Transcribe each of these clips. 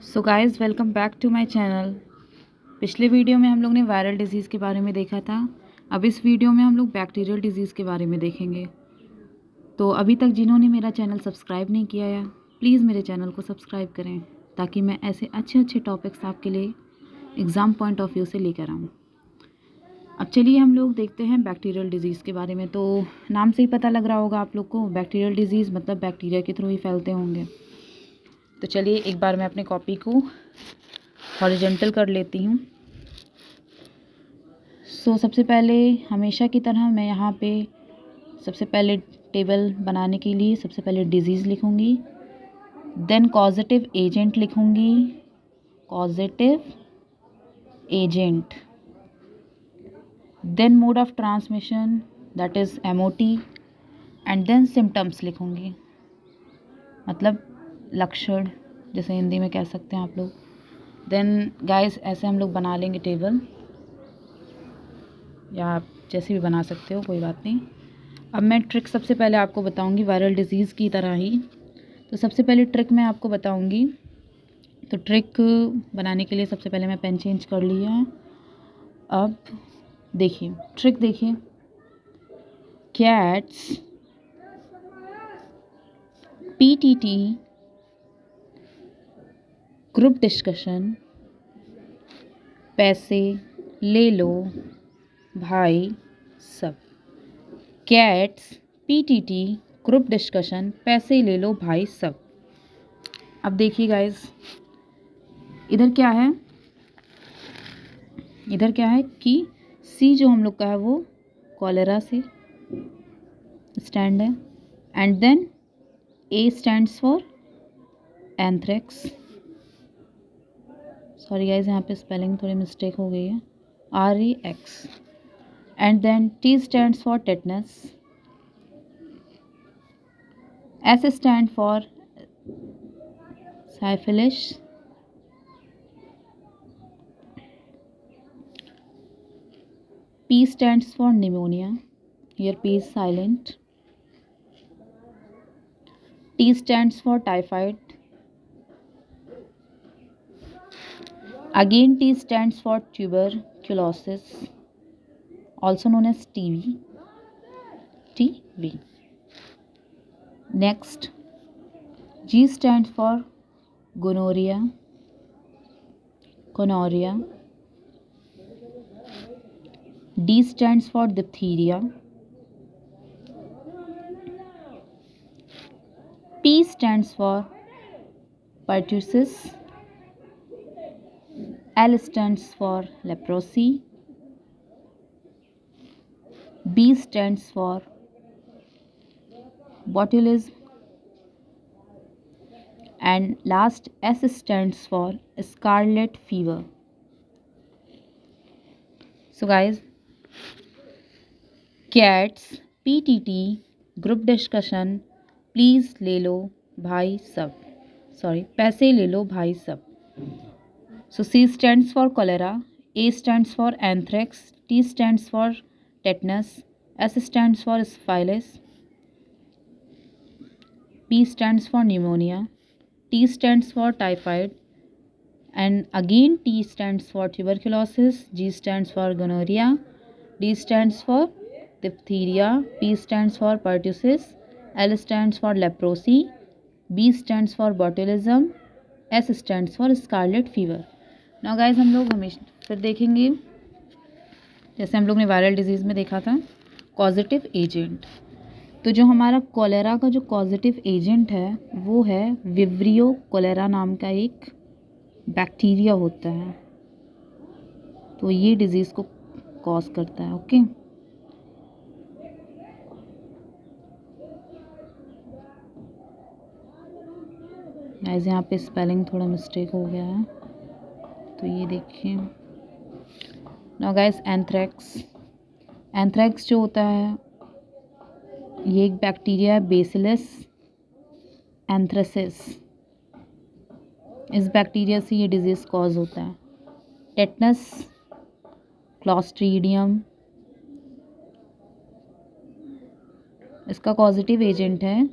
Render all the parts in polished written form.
So guys welcome back to my channel. पिछले video में हम लोग ने वायरल डिजीज़ के बारे में देखा था। अब इस वीडियो में हम लोग बैक्टीरियल डिजीज़ के बारे में देखेंगे। तो अभी तक जिन्होंने मेरा चैनल सब्सक्राइब नहीं किया है, प्लीज़ मेरे चैनल को सब्सक्राइब करें ताकि मैं ऐसे अच्छे अच्छे टॉपिक्स आपके लिए एग्ज़ाम पॉइंट ऑफ व्यू से लेकर आऊँ। अब चलिए हम लोग देखते हैं बैक्टीरियल डिजीज़ के बारे में। तो नाम से ही पता लग रहा होगा आप लोग को, बैक्टीरियल डिजीज़ मतलब बैक्टीरिया के थ्रू ही फैलते होंगे। तो चलिए एक बार मैं अपने कॉपी को हॉरिजॉन्टल कर लेती हूँ। सबसे पहले हमेशा की तरह मैं यहाँ पे सबसे पहले टेबल बनाने के लिए सबसे पहले डिजीज़ लिखूँगी, देन कॉजेटिव एजेंट लिखूँगी, causative agent, then mode of transmission that is MOT, and then symptoms लिखूँगी, मतलब लक्षण जैसे हिंदी में कह सकते हैं आप लोग। देन गाइस ऐसे हम लोग बना लेंगे टेबल, या आप जैसे भी बना सकते हो, कोई बात नहीं। अब मैं ट्रिक सबसे पहले आपको बताऊंगी वायरल डिजीज़ की तरह ही। तो सबसे पहले ट्रिक मैं आपको बताऊंगी। तो ट्रिक बनाने के लिए सबसे पहले मैं पेन चेंज कर लिया है। अब देखिए ट्रिक, देखिए कैट्स पीटीटी ग्रुप डिस्कशन, पैसे ले लो भाई सब। कैट्स पीटीटी ग्रुप डिस्कशन, पैसे ले लो भाई सब। अब देखिए गाइस, इधर क्या है, इधर क्या है कि सी जो हम लोग का है वो कॉलेरा से स्टैंड है, and then A stands for anthrax. Sorry guys, यहाँ पे स्पेलिंग थोड़ी मिस्टेक हो गई है, REX, and then T stands for tetanus, S stand for syphilis, P stands for pneumonia, here P is silent, T stands for typhoid, again T stands for tuberculosis, also known as TB. Next, G stands for gonorrhea, D stands for diphtheria, P stands for pertussis, L stands for leprosy, B stands for botulism, and last S stands for scarlet fever. So guys, cats PTT group discussion, please ले लो भाई सब, sorry पैसे ले लो भाई सब। So C stands for cholera, A stands for anthrax, T stands for tetanus, S stands for syphilis, P stands for pneumonia, T stands for typhoid, and again T stands for tuberculosis, G stands for gonorrhea, D stands for diphtheria, P stands for pertussis, L stands for leprosy, B stands for botulism, S stands for scarlet fever. Now guys हम लोग हमेशा फिर देखेंगे, जैसे हम लोग ने viral disease में देखा था कॉजेटिव एजेंट। तो जो हमारा कॉलेरा का जो कॉजेटिव एजेंट है वो है विब्रियो कॉलेरा नाम का एक बैक्टीरिया होता है, तो ये डिज़ीज़ को कॉज करता है। ओके, गाइस यहाँ पे स्पेलिंग थोड़ा मिस्टेक हो गया है, तो ये देखिए। नाउ गाइस एंथ्रैक्स जो होता है ये एक बैक्टीरिया है, बेसिलस एंथ्रेसिस। इस बैक्टीरिया से ये डिजीज़ कॉज होता है। टेटनस, क्लॉस्ट्रीडियम, इसका कॉजेटिव एजेंट है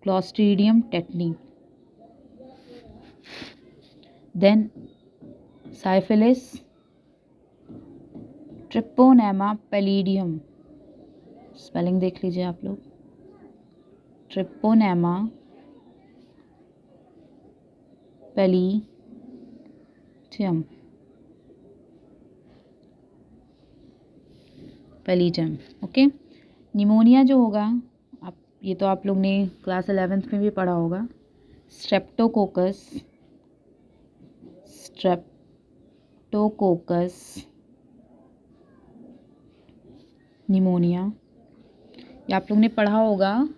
clostridium tetani. Then syphilis, treponema pallidum, spelling देख लीजिए आप लोग, treponema pallidum, pallidum. Okay, pneumonia जो होगा, आप ये तो आप लोग ने क्लास 11th में भी पढ़ा होगा, स्ट्रेप्टोकोकस, स्ट्रेप्टोकोकस निमोनिया, ये आप लोग ने पढ़ा होगा,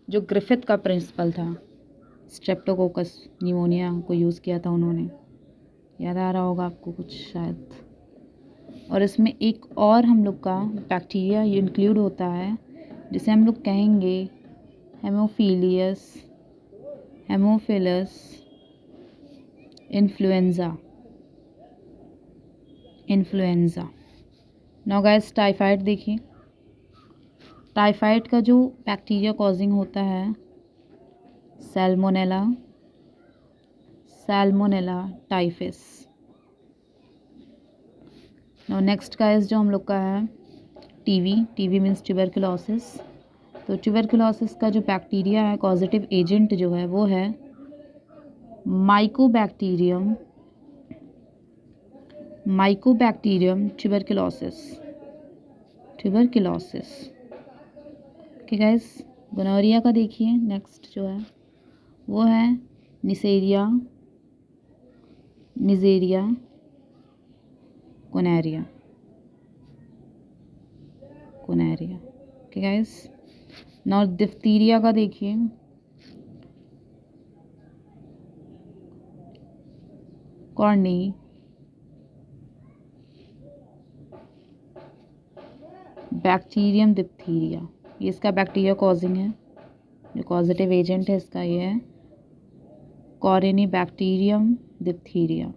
जो ग्रिफिथ का प्रिंसिपल था, स्ट्रेप्टोकोकस निमोनिया को यूज़ किया था उन्होंने, याद आ रहा होगा आपको कुछ शायद। और इसमें एक और हम लोग का बैक्टीरिया इंक्लूड होता है जिसे हम लोग कहेंगे Haemophilus influenza. Now guys, typhoid देखिए, टाइफाइड का जो बैक्टीरिया कॉजिंग होता है सैल्मोनेला टाइफिस। नाउ नेक्स्ट गाइस जो हम लोग का है टीवी मीन्स ट्यूबरकुलोसिस। तो ट्यूबरकुलोसिस का जो बैक्टीरिया है, कॉजेटिव एजेंट जो है वो है mycobacterium tuberculosis. Okay guys, gonorrhoea का देखिए, नेक्स्ट जो है वो है Neisseria gonorrhoeae. Okay guys, now diphtheria का देखिए, कॉर्नी बैक्टीरियम डिप्थीरिया, ये इसका बैक्टीरिया कॉजिंग है, जो कॉजेटिव एजेंट है इसका ये है कॉर्नी बैक्टीरियम डिप्थीरिया।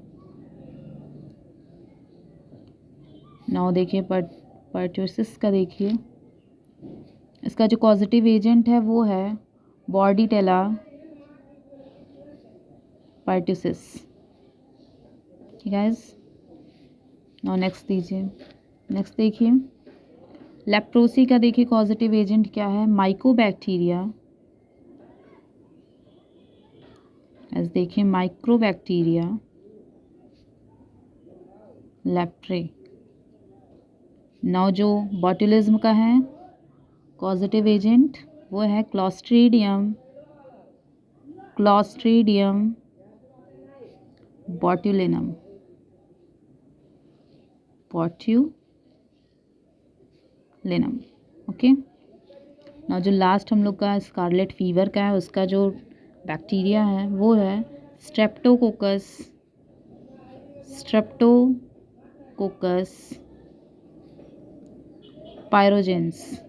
नाउ देखिए पर्ट्यूसिस का देखिए, इसका जो कॉजेटिव एजेंट है वो है बॉर्डीटेला पर्ट्यूसिस। ठीक है गाइस, नाउ नेक्स्ट देखिए लेप्रोसी का देखिए, कॉजेटिव एजेंट क्या है, माइकोबैक्टीरिया। ऐसे देखिए माइक्रोबैक्टीरिया लेप्रे। नाउ जो बॉटुलिज्म का है पॉजिटिव एजेंट वो है क्लॉस्ट्रीडियम बॉट्यूलिनम ओके। ना जो लास्ट हम लोग का स्कारलेट फीवर का है उसका जो बैक्टीरिया है वो है स्ट्रेप्टोकोकस पायरोजेंस।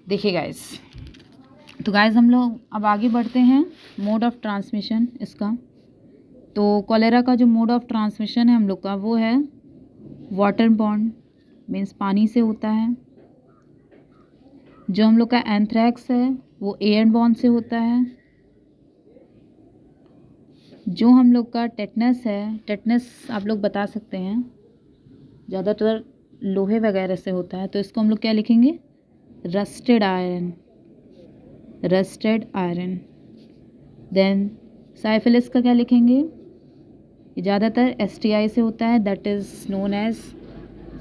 देखिए गाइस, तो गाइस हम लोग अब आगे बढ़ते हैं मोड ऑफ ट्रांसमिशन इसका। तो कॉलेरा का जो मोड ऑफ ट्रांसमिशन है हम लोग का वो है वाटर बॉर्न, मीन्स पानी से होता है। जो हम लोग का एंथ्रैक्स है वो एयर बॉर्न से होता है। जो हम लोग का टेटनस है, टेटनस आप लोग बता सकते हैं, ज़्यादातर लोहे वगैरह से होता है, तो इसको हम लोग क्या लिखेंगे, रस्टेड आयरन। देन साइफिलिस का क्या लिखेंगे, ये ज़्यादातर STI से होता है, that is known as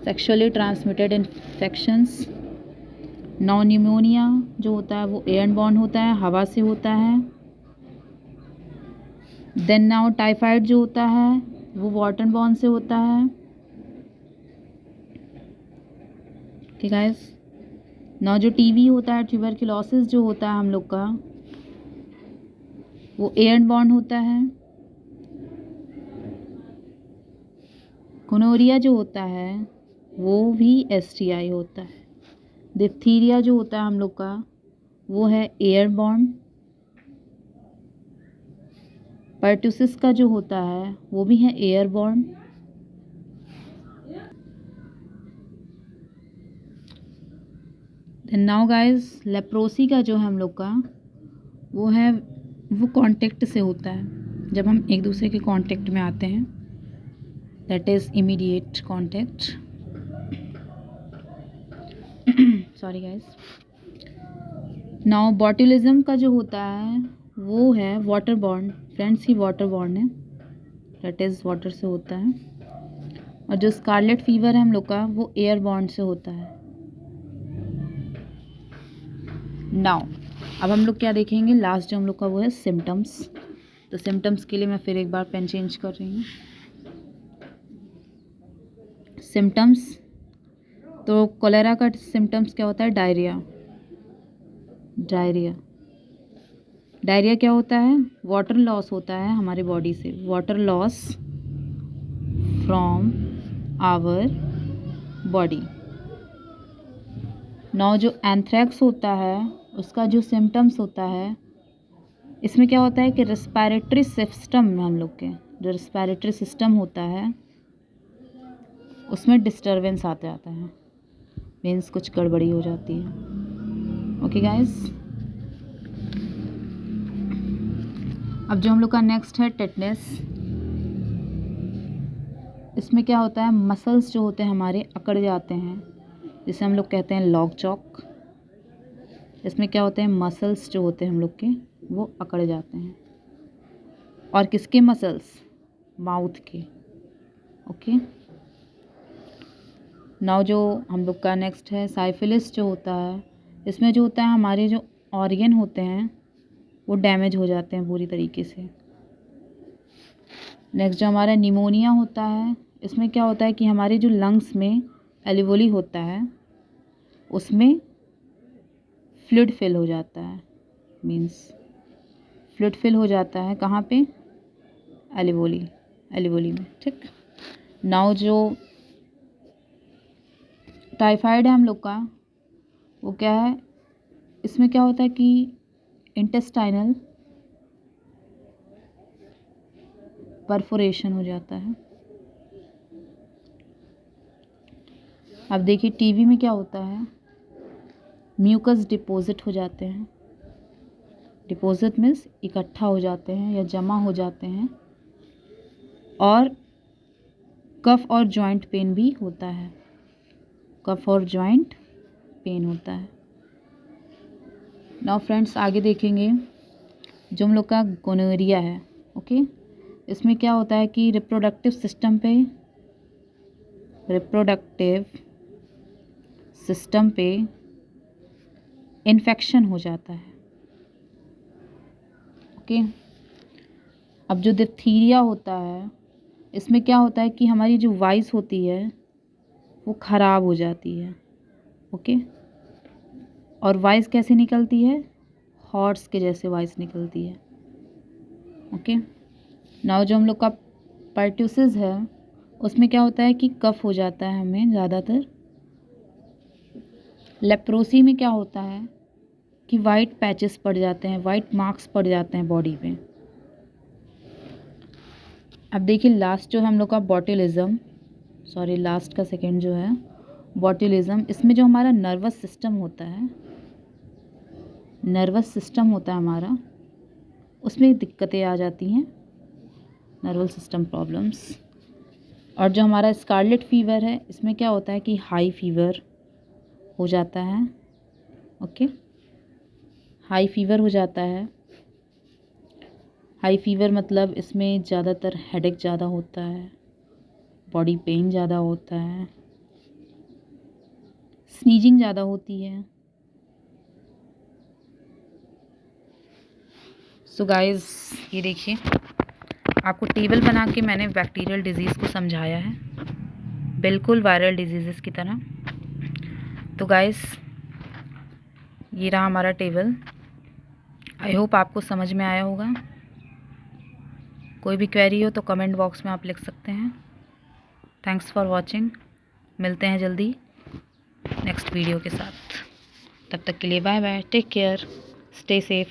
sexually transmitted infections. Now pneumonia जो होता है वो एयर बॉर्न होता है, हवा से होता है। देन नाउ टाइफाइड जो होता है वो वाटर बॉर्न से होता है। ठीक है गाइस, नाउ जो TB होता है, ट्यूबरकुलोसिस जो होता है हम लोग का वो एयर बॉर्न होता है। गोनोरिया जो होता है वो भी STI होता है। डिप्थीरिया जो होता है हम लोग का वो है एयर बॉर्न। पर्टुसिस का जो होता है वो भी है air born. Now guys, leprosy का जो है हम लोग का वो है वो कांटेक्ट से होता है, जब हम एक दूसरे के कांटेक्ट में आते हैं, that is immediate contact. Sorry guys. Now botulism का जो होता है वो है वाटर बॉर्न। फ्रेंड्स, ही वाटर बॉर्न है, दैट इज़ वाटर से होता है। और जो स्कारलेट फीवर है हम लोग का, वो एयर बॉर्न से होता है। नाउ अब हम लोग क्या देखेंगे, लास्ट जो हम लोग का वो है सिम्टम्स। तो सिम्टम्स के लिए मैं फिर एक बार पेन चेंज कर रही हूँ। सिम्टम्स, तो कोलेरा का सिम्टम्स क्या होता है, डायरिया। डायरिया डायरिया क्या होता है, वाटर लॉस होता है हमारे बॉडी से, water loss from our body. Now जो एंथ्रेक्स होता है उसका जो सिम्टम्स होता है, इसमें क्या होता है कि रेस्पिरेटरी सिस्टम में हम लोग के जो रेस्पिरेटरी सिस्टम होता है उसमें डिस्टरबेंस आते आता है, मीन्स कुछ गड़बड़ी हो जाती है। ओके गाइस, अब जो हम लोग का नेक्स्ट है टेटनेस। इसमें क्या होता है, मसल्स जो होते हैं हमारे अकड़ जाते हैं, जिसे हम लोग कहते हैं लॉक चॉक। इसमें क्या होते हैं, मसल्स जो होते हैं हम लोग के वो अकड़ जाते हैं। और किसके मसल्स, माउथ के। ओके, नाउ जो हम लोग का नेक्स्ट है साइफिलिस जो होता है, इसमें जो होता है हमारे जो ऑर्गन होते हैं वो डैमेज हो जाते हैं पूरी तरीके से। नेक्स्ट जो हमारा निमोनिया होता है, इसमें क्या होता है कि हमारे जो लंग्स में एल्वियोली होता है उसमें फ्लूइड फिल हो जाता है, मीन्स फ्लूइड फिल हो जाता है कहाँ पे, एल्वियोली में। ठीक, नाउ जो टाइफाइड है हम लोग का, वो क्या है, इसमें क्या होता है कि इंटेस्टाइनल परफोरेशन हो जाता है। अब देखिए टीबी में क्या होता है, म्यूकस डिपॉजिट हो जाते हैं। डिपॉजिट मीन्स इकट्ठा हो जाते हैं या जमा हो जाते हैं। और कफ और जॉइंट पेन भी होता है, कफ और जॉइंट पेन होता है। नाउ फ्रेंड्स आगे देखेंगे जो हम लोग का गोनोरिया है। ओके, इसमें क्या होता है कि रिप्रोडक्टिव सिस्टम पे इन्फेक्शन हो जाता है। ओके, अब जो डिप्थीरिया होता है, इसमें क्या होता है कि हमारी जो वॉइस होती है वो ख़राब हो जाती है। ओके, और वॉइस कैसे निकलती है, हॉर्स के जैसे वॉइस निकलती है। ओके, नाउ जो हम लोग का पर्ट्यूसिस है, उसमें क्या होता है कि कफ हो जाता है हमें ज़्यादातर। लेप्रोसी में क्या होता है कि वाइट पैचेस पड़ जाते हैं, वाइट मार्क्स पड़ जाते हैं बॉडी पे। अब देखिए लास्ट जो है हम लोग का बॉटुलिज्म, सॉरी लास्ट का सेकेंड जो है बॉटुलिज्म, इसमें जो हमारा नर्वस सिस्टम होता है हमारा, उसमें दिक्कतें आ जाती हैं, नर्वस सिस्टम प्रॉब्लम्स। और जो हमारा स्कारलेट फीवर है, इसमें क्या होता है कि हाई फीवर हो जाता है। ओके, हाई फीवर हो जाता है। हाई फीवर मतलब इसमें ज़्यादातर हेडेक ज़्यादा होता है, बॉडी पेन ज़्यादा होता है, स्नीजिंग ज़्यादा होती है। सो गाइस ये देखिए, आपको टेबल बना के मैंने बैक्टीरियल डिजीज़ को समझाया है, बिल्कुल वायरल डिजीज़ की तरह। तो गाइस ये रहा हमारा टेबल। आई होप आपको समझ में आया होगा। कोई भी क्वेरी हो तो कमेंट बॉक्स में आप लिख सकते हैं। Thanks for watching. मिलते हैं जल्दी नेक्स्ट वीडियो के साथ। तब तक के लिए bye bye, take care, stay safe.